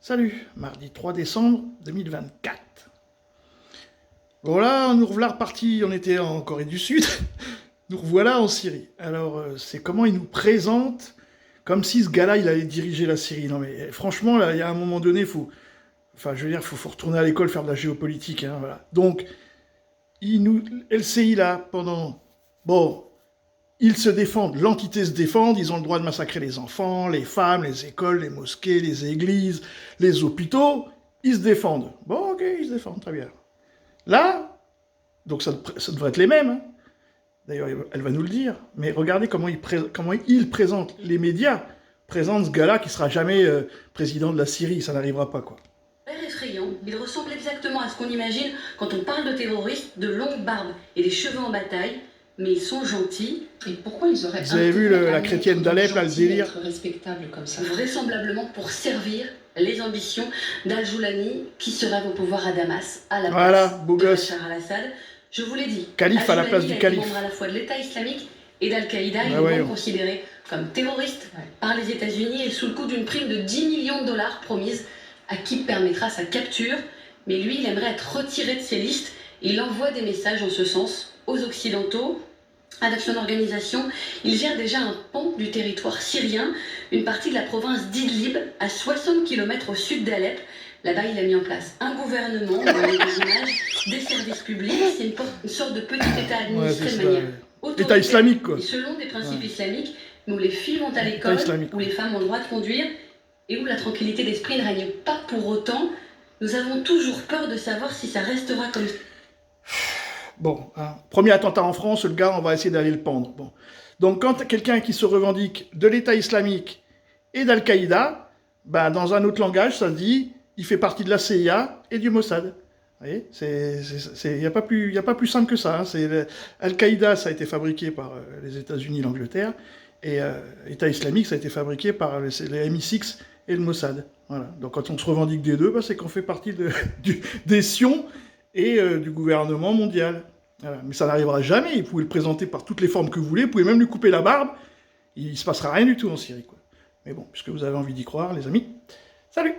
Salut, mardi 3 décembre 2024. Voilà, nous revoilà repartis, on était en Corée du Sud, nous revoilà en Syrie. Alors, c'est comment il nous présente, comme si ce gars-là, il allait diriger la Syrie. Non mais franchement, là, il y a un moment donné, faut retourner à l'école faire de la géopolitique. Hein, voilà. Donc, LCI là, bon, ils se défendent, l'entité se défend, ils ont le droit de massacrer les enfants, les femmes, les écoles, les mosquées, les églises, les hôpitaux, ils se défendent. Bon, ok, ils se défendent, très bien. Là, donc ça devrait être les mêmes, hein. D'ailleurs, elle va nous le dire, mais regardez comment il présente, les médias présentent ce gars-là qui sera jamais président de la Syrie, ça n'arrivera pas, quoi. Effrayant, il ressemble exactement à ce qu'on imagine quand on parle de terroristes, de longues barbes et des cheveux en bataille, mais ils sont gentils. Et pourquoi ils auraient... Vous avez vu la chrétienne d'Alep, là, le délire? Respectable comme ça. Vraisemblablement pour servir les ambitions d'Al-Joulani qui serait au pouvoir à Damas, à la place de Bachar al-Assad. Je vous l'ai dit, calife à la place du calife. Membre à la fois de l'État islamique et d'Al-Qaïda, il est donc considéré comme terroriste par les États-Unis et sous le coup d'une prime de 10 millions de dollars promise à qui permettra sa capture. Mais lui, il aimerait être retiré de ces listes et il envoie des messages en ce sens aux Occidentaux. Avec son organisation, il gère déjà un pan du territoire syrien, une partie de la province d'Idlib, à 60 km au sud d'Alep. Là-bas, il a mis en place un gouvernement, des images, des services publics. C'est une sorte de petit État administré de manière autoritaire. État islamique, quoi. Et selon des principes islamiques, où les filles vont à l'école, où les femmes ont le droit de conduire, et où la tranquillité d'esprit ne règne pas pour autant. Nous avons toujours peur de savoir si ça restera comme ça. Bon, hein, premier attentat en France, le gars, on va essayer d'aller le pendre. Bon. Donc, quand quelqu'un qui se revendique de l'État islamique et d'Al-Qaïda, ben, dans un autre langage, ça se dit, il fait partie de la CIA et du Mossad. Vous voyez, il n'y a pas plus simple que ça. Hein. Al-Qaïda, ça a été fabriqué par les États-Unis et l'Angleterre, et l'État islamique, ça a été fabriqué par les MI6 et le Mossad. Voilà. Donc, quand on se revendique des deux, ben, c'est qu'on fait partie des Sions et du gouvernement mondial. Voilà. Mais ça n'arrivera jamais, vous pouvez le présenter par toutes les formes que vous voulez, vous pouvez même lui couper la barbe, il ne se passera rien du tout en Syrie, quoi. Mais bon, puisque vous avez envie d'y croire, les amis, salut!